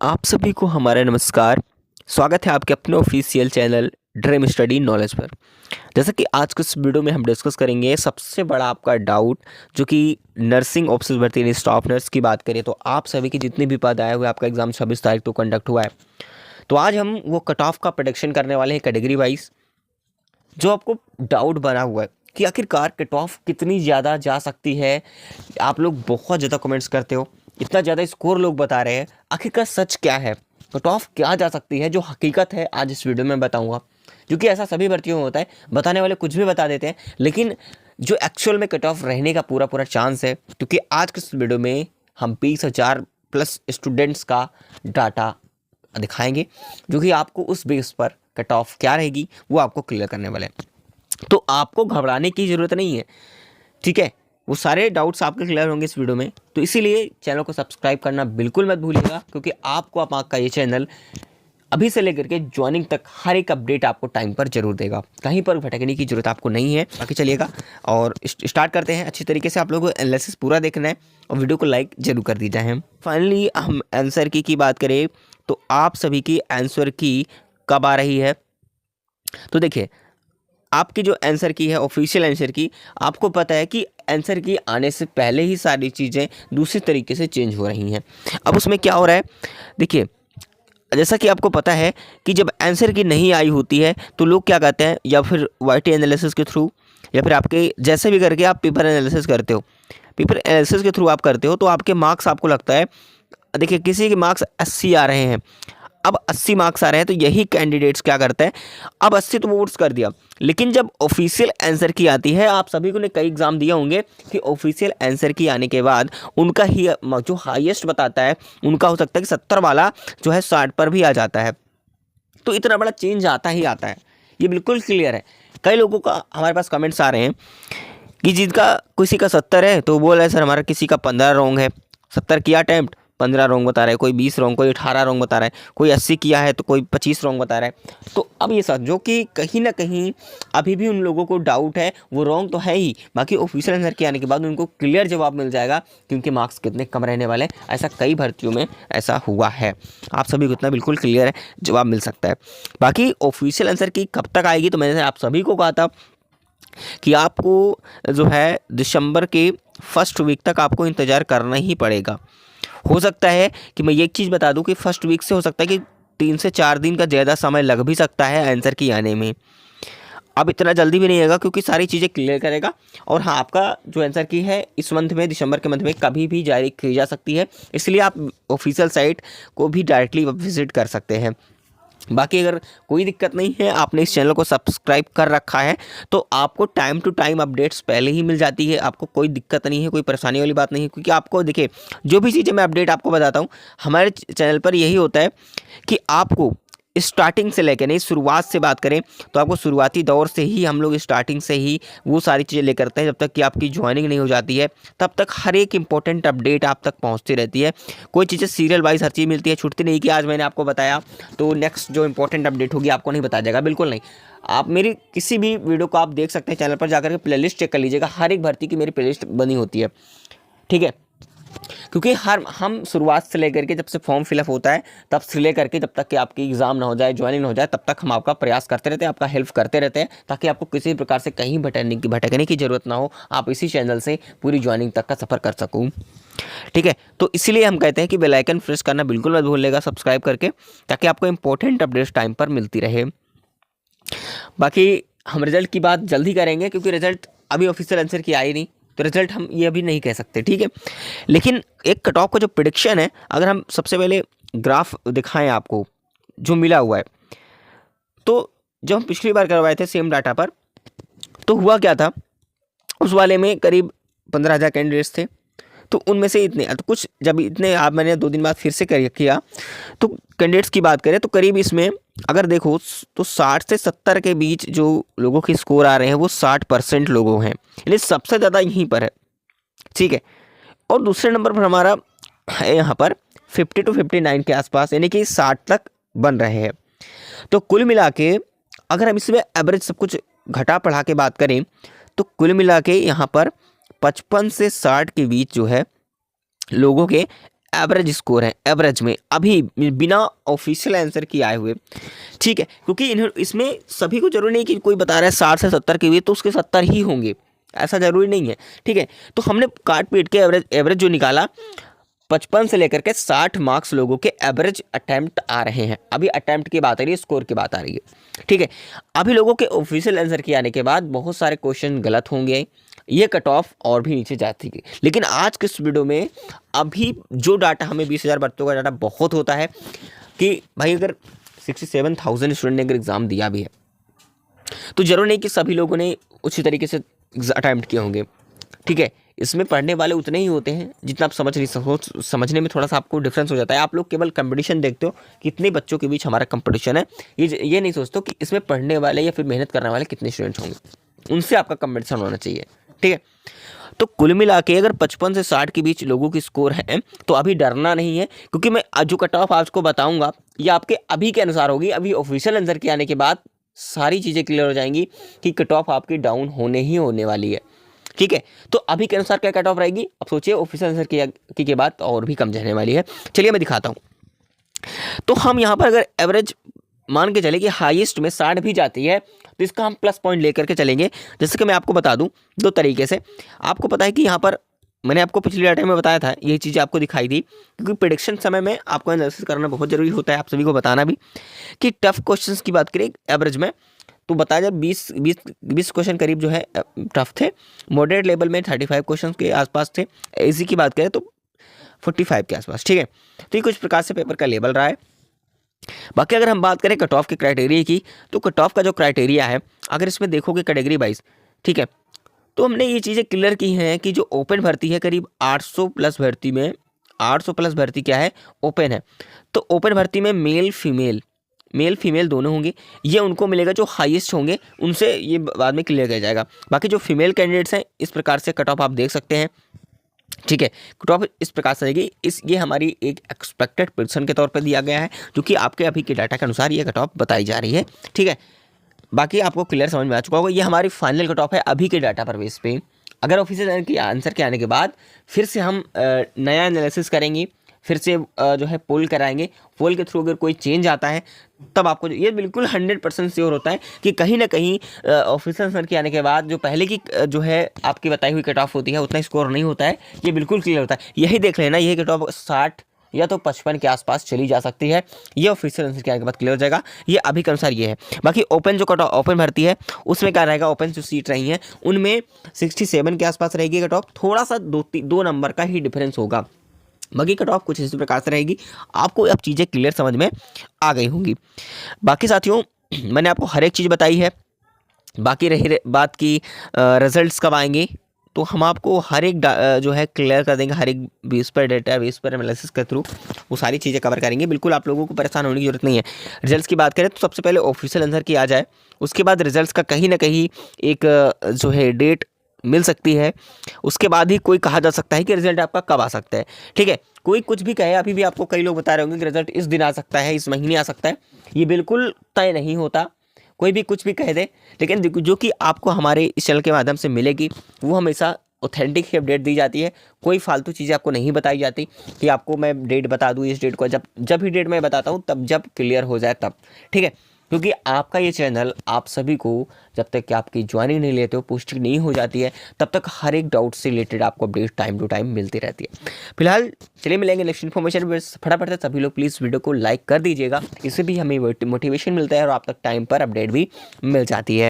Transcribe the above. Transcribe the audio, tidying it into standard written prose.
आप सभी को हमारा नमस्कार। स्वागत है आपके अपने official channel dream study knowledge पर। जैसा कि आज के इस वीडियो में हम डिस्कस करेंगे सबसे बड़ा आपका डाउट, जो कि नर्सिंग ऑफिसर भर्ती यानी स्टाफ नर्स की बात करें तो आप सभी के जितने भी पद आए हुए, आपका एग्जाम 26 तारीख को कंडक्ट हुआ है। तो आज हम वो कट ऑफ का प्रेडिक्शन करने वाले हैं कैटेगरी वाइज। जो आपको डाउट बना हुआ है कि आखिरकार कट ऑफ कितनी ज़्यादा जा सकती है, आप लोग बहुत ज़्यादा कमेंट्स करते हो, इतना ज़्यादा स्कोर लोग बता रहे हैं, आखिरकार सच क्या है, कट ऑफ क्या जा सकती है, जो हकीकत है आज इस वीडियो में बताऊंगा। क्योंकि ऐसा सभी भर्तियों में होता है, बताने वाले कुछ भी बता देते हैं, लेकिन जो एक्चुअल में कट ऑफ रहने का पूरा पूरा चांस है। क्योंकि आज के इस वीडियो में हम 20,000 प्लस स्टूडेंट्स का डाटा दिखाएंगे, जो कि आपको उस बेस पर कट ऑफ क्या रहेगी वो आपको क्लियर करने वाले हैं। तो आपको घबराने की ज़रूरत नहीं है, ठीक है। वो सारे डाउट्स आपके क्लियर होंगे इस वीडियो में। तो इसीलिए चैनल को सब्सक्राइब करना बिल्कुल मत भूलिएगा, क्योंकि आपको आपका ये चैनल अभी से लेकर के ज्वाइनिंग तक हर एक अपडेट आपको टाइम पर जरूर देगा। कहीं पर भटकने की जरूरत आपको नहीं है। बाकी चलिएगा और स्टार्ट करते हैं। अच्छी तरीके से आप लोगों को एनालिसिस पूरा देखना है और वीडियो को लाइक जरूर कर दीजिए। हम फाइनली हम आंसर की बात करें तो आप सभी की आंसर की कब आ रही है। तो देखिए, आपकी जो आंसर की है ऑफिशियल आंसर की, आपको पता है कि आंसर की आने से पहले ही सारी चीज़ें दूसरे तरीके से चेंज हो रही हैं। अब उसमें क्या हो रहा है, देखिए, जैसा कि आपको पता है कि जब आंसर की नहीं आई होती है तो लोग क्या कहते हैं, या फिर वाईटी एनालिसिस के थ्रू, या फिर आपके जैसे भी करके आप पेपर एनालिसिस करते हो, पेपर एनालिसिस के थ्रू आप करते हो, तो आपके मार्क्स आपको लगता है, देखिए किसी के मार्क्स 80 आ रहे हैं, अब 80 मार्क्स आ रहे हैं, तो यही कैंडिडेट्स क्या करते हैं, अब 80 तो वोट्स कर दिया, लेकिन जब ऑफिशियल आंसर की आती है, आप सभी को ने कई एग्जाम दिए होंगे कि ऑफिशियल आंसर की आने के बाद उनका ही जो हाईएस्ट बताता है, उनका हो सकता है कि 70 वाला जो है 60 पर भी आ जाता है। तो इतना बड़ा चेंज आता ही आता है, ये बिल्कुल क्लियर है। कई लोगों का हमारे पास कमेंट्स आ रहे हैं कि जिनका किसी का 70 है तो बोल रहे सर हमारा किसी का 15 रॉन्ग है, 70 किया अटैम्प्ट, 15 रॉन्ग बता रहा है, कोई 20 रॉन्ग, कोई 18 रॉन्ग बता रहा है, कोई 80 किया है तो कोई 25 रॉन्ग बता रहा है। तो अब ये समझो कि कहीं ना कहीं अभी भी उन लोगों को डाउट है, वो रॉन्ग तो है ही, बाकी ऑफिशियल आंसर के आने के बाद उनको क्लियर जवाब मिल जाएगा कि उनके मार्क्स कितने कम रहने वाले हैं। ऐसा कई भर्तियों में ऐसा हुआ है, आप सभी को इतना बिल्कुल क्लियर है, जवाब मिल सकता है। बाकी ऑफिशियल आंसर की कब तक आएगी, तो मैंने आप सभी को कहा था कि आपको जो है दिसंबर के फर्स्ट वीक तक आपको इंतज़ार करना ही पड़ेगा। हो सकता है कि मैं ये एक चीज़ बता दूं कि फर्स्ट वीक से हो सकता है कि 3 से 4 दिन का ज़्यादा समय लग भी सकता है आंसर की आने में। अब इतना जल्दी भी नहीं आएगा, क्योंकि सारी चीज़ें क्लियर करेगा। और हाँ, आपका जो आंसर की है इस मंथ में, दिसंबर के मंथ में कभी भी जारी की जा सकती है, इसलिए आप ऑफिशियल साइट को भी डायरेक्टली विजिट कर सकते हैं। बाकी अगर कोई दिक्कत नहीं है, आपने इस चैनल को सब्सक्राइब कर रखा है, तो आपको टाइम टू टाइम अपडेट्स पहले ही मिल जाती है। आपको कोई दिक्कत नहीं है, कोई परेशानी वाली बात नहीं है, क्योंकि आपको देखिए, जो भी चीज़ें मैं अपडेट आपको बताता हूँ हमारे चैनल पर यही होता है कि आपको स्टार्टिंग से लेकर, नहीं शुरुआत से बात करें तो आपको शुरुआती दौर से ही हम लोग स्टार्टिंग से ही वो सारी चीज़ें लेकर आते हैं। जब तक कि आपकी ज्वाइनिंग नहीं हो जाती है तब तक हर एक इंपॉर्टेंट अपडेट आप तक पहुंचती रहती है। कोई चीज़ें सीरियल वाइज हर चीज़ मिलती है, छूटती नहीं कि आज मैंने आपको बताया तो नेक्स्ट जो इंपॉर्टेंट अपडेट होगी आपको नहीं बताया जाएगा, बिल्कुल नहीं। आप मेरी किसी भी वीडियो को आप देख सकते हैं, चैनल पर जाकर के प्लेलिस्ट चेक कर लीजिएगा, हर एक भर्ती की मेरी प्लेलिस्ट बनी होती है, ठीक है। क्योंकि हम शुरुआत से लेकर के जब से फॉर्म फिलअप होता है तब से लेकर के जब तक कि आपकी एग्ज़ाम ना हो जाए, ज्वाइनिंग ना हो जाए, तब तक हम आपका प्रयास करते रहते हैं, आपका हेल्प करते रहते हैं, ताकि आपको किसी प्रकार से कहीं भटकने की ज़रूरत ना हो, आप इसी चैनल से पूरी ज्वाइनिंग तक का सफ़र कर सकूँ, ठीक है। तो इसीलिए हम कहते हैं कि बेल आइकन प्रेस करना बिल्कुल मत भूलिएगा सब्सक्राइब करके, ताकि आपको इंपॉर्टेंट अपडेट्स टाइम पर मिलती रहे। बाकी हम रिजल्ट की बात जल्दी करेंगे, क्योंकि रिजल्ट अभी ऑफिशियल आंसर की आई नहीं, तो रिजल्ट हम ये अभी नहीं कह सकते, ठीक है। लेकिन एक कट ऑफ का जो प्रिडिक्शन है, अगर हम सबसे पहले ग्राफ दिखाएं आपको जो मिला हुआ है, तो जब हम पिछली बार करवाए थे सेम डाटा पर, तो हुआ क्या था, उस वाले में करीब 15,000 कैंडिडेट्स थे, तो उनमें से इतने, तो कुछ जब इतने आप मैंने 2 दिन बाद फिर से किया, तो कैंडिडेट्स की बात करें तो करीब इसमें अगर देखो तो 60 से 70 के बीच जो लोगों के स्कोर आ रहे हैं वो 60% लोगों हैं, यानी सबसे ज़्यादा यहीं पर है, ठीक है। और दूसरे नंबर पर हमारा है यहाँ पर 50 to 59 के आसपास, यानी कि 60 तक बन रहे हैं। तो कुल मिला के अगर हम इसमें एवरेज सब कुछ घटा बढ़ा के बात करें तो कुल मिला के यहाँ पर 55 से 60 के बीच जो है लोगों के एवरेज स्कोर है, एवरेज में अभी बिना ऑफिशियल आंसर की आए हुए, ठीक है, क्योंकि इसमें सभी को जरूरी नहीं कि कोई बता रहा है 60 से 70 के बीच तो उसके 70 ही होंगे, ऐसा जरूरी नहीं है, ठीक है। तो हमने काट पीट के एवरेज जो निकाला 55 से लेकर के 60 मार्क्स लोगों के एवरेज अटैम्प्ट आ रहे हैं। अभी अटैम्प्ट की बात आ रही है, स्कोर की बात आ रही है, ठीक है। अभी लोगों के ऑफिशियल आंसर के आने के बाद बहुत सारे क्वेश्चन गलत होंगे, ये कट ऑफ और भी नीचे जाती है। लेकिन आज के इस वीडियो में अभी जो डाटा हमें 20,000 बच्चों का डाटा बहुत होता है कि भाई अगर 67,000 स्टूडेंट ने अगर एग्ज़ाम दिया भी है तो जरूर नहीं कि सभी लोगों ने उसी तरीके से अटैम्प्ट किए होंगे, ठीक है। इसमें पढ़ने वाले उतने ही होते हैं जितना आप समझने में थोड़ा सा आपको डिफरेंस हो जाता है। आप लोग केवल कंपटीशन देखते हो, कितने बच्चों के बीच हमारा कंपटीशन है, ये नहीं सोचते हो कि इसमें पढ़ने वाले या फिर मेहनत करने वाले कितने स्टूडेंट्स होंगे, उनसे आपका कंपटीशन होना चाहिए, ठीक है। तो कुल मिला के अगर 55 से 60 के बीच लोगों की स्कोर है तो अभी डरना नहीं है, क्योंकि मैं जो कट ऑफ आपको बताऊंगा ये आपके अभी के अनुसार होगी। अभी ऑफिशियल आंसर के आने के बाद सारी चीज़ें क्लियर हो जाएंगी कि कट ऑफ आपकी डाउन होने ही होने वाली है, ठीक है। तो अभी के अनुसार क्या कट ऑफ रहेगी, अब सोचिए ऑफिशियल आंसर के बाद और भी कम जाने वाली है। चलिए मैं दिखाता हूँ। तो हम यहाँ पर अगर एवरेज मान के चले कि हाईएस्ट में 60 भी जाती है तो इसका हम प्लस पॉइंट लेकर के चलेंगे। जैसे कि मैं आपको बता दूं दो तरीके से। आपको पता है कि यहाँ पर मैंने आपको पिछली डाटा में बताया था, यही चीज़ें आपको दिखाई दी, क्योंकि प्रेडिक्शन समय में आपको एनालिसिस करना बहुत जरूरी होता है, आप सभी को बताना भी। कि टफ क्वेश्चंस की बात करें एवरेज में तो बताया जब 20 क्वेश्चन करीब जो है टफ थे, मॉडरेट लेवल में 35 क्वेश्चन के आसपास थे, इजी की बात करें तो 45 के आसपास, ठीक है। तो ये कुछ प्रकार से पेपर का लेवल रहा है। बाकी अगर हम बात करें कट ऑफ के क्राइटेरिया की, तो कट ऑफ का जो क्राइटेरिया है अगर इसमें देखोगे कैटेगरी वाइज, ठीक है, तो हमने ये चीज़ें क्लियर की हैं कि जो ओपन भर्ती है करीब 800 प्लस भर्ती में, 800 प्लस भर्ती क्या है, ओपन है। तो ओपन भर्ती में मेल फीमेल दोनों होंगे, ये उनको मिलेगा जो हाईएस्ट होंगे, उनसे ये बाद में क्लियर किया जाएगा। बाकी जो फीमेल कैंडिडेट्स हैं इस प्रकार से कट ऑफ आप देख सकते हैं, ठीक है। कट ऑफ इस प्रकार से रहेगी, ये हमारी एक एक्सपेक्टेड प्रेडिक्शन के तौर पर दिया गया है, जो कि आपके अभी के डाटा के अनुसार ये कट ऑफ बताई जा रही है, ठीक है। बाकी आपको क्लियर समझ में आ चुका होगा, ये हमारी फाइनल कट ऑफ है अभी के डाटा पर बेस पे। अगर ऑफिशियल की आंसर के आने के बाद फिर से हम नया एनालिसिस करेंगे, फिर से जो है पोल कराएंगे, पोल के थ्रू अगर कोई चेंज आता है तब आपको ये बिल्कुल 100% श्योर होता है कि कहीं ना कहीं ऑफिशियल आंसर के आने के बाद जो पहले की जो है आपकी बताई हुई कट ऑफ होती है उतना स्कोर नहीं होता है, ये बिल्कुल क्लियर होता है। यही देख लेना, यही कट ऑफ 60 या तो 55 के आसपास चली जा सकती है, ये ऑफिशियल आंसर के आने के बाद क्लियर हो जाएगा। ये अभी के अनुसार ये है। बाकी ओपन जो कट ऑफ ओपन भर्ती है उसमें क्या रहेगा, ओपन जो सीट रही हैं उनमें 67 के आसपास रहेगी कट ऑफ, थोड़ा सा 2 नंबर का ही डिफरेंस होगा। बाकी कट ऑफ कुछ इसी प्रकार से रहेगी। आपको अब चीज़ें क्लियर समझ में आ गई होंगी। बाकी साथियों मैंने आपको हर एक चीज़ बताई है। बाकी रही बात की रिजल्ट्स कब आएंगे, तो हम आपको हर एक जो है क्लियर कर देंगे, हर एक बेस पर डेटा, बेस पर एनालिसिस के थ्रू वो सारी चीज़ें कवर करेंगे। बिल्कुल आप लोगों को परेशान होने की जरूरत नहीं है। रिजल्ट्स की बात करें तो सबसे पहले ऑफिशियल आंसर की आ जाए, उसके बाद रिजल्ट्स का कहीं ना कहीं एक जो है डेट मिल सकती है, उसके बाद ही कोई कहा जा सकता है कि रिजल्ट आपका कब आ सकता है, ठीक है। कोई कुछ भी कहे, अभी भी आपको कई लोग बता रहे होंगे कि रिजल्ट इस दिन आ सकता है, इस महीने आ सकता है, ये बिल्कुल तय नहीं होता। कोई भी कुछ भी कह दे, लेकिन जो कि आपको हमारे इस चैनल के माध्यम से मिलेगी वो हमेशा ऑथेंटिक ही अपडेट दी जाती है। कोई फालतू चीज़ें आपको नहीं बताई जाती कि आपको मैं डेट बता दूँ, इस डेट को जब भी डेट मैं बताता हूँ तब जब क्लियर हो जाए तब, ठीक है। क्योंकि आपका ये चैनल आप सभी को जब तक कि आपकी ज्वाइनिंग नहीं लेते हो, पुष्टि नहीं हो जाती है, तब तक हर एक डाउट से रिलेटेड आपको अपडेट टाइम टू टाइम मिलती रहती है। फिलहाल चलिए मिलेंगे नेक्स्ट इन्फॉर्मेशन में। फटाफट से सभी लोग प्लीज़ वीडियो को लाइक कर दीजिएगा, इससे भी हमें मोटिवेशन मिलता है और आप तक टाइम पर अपडेट भी मिल जाती है।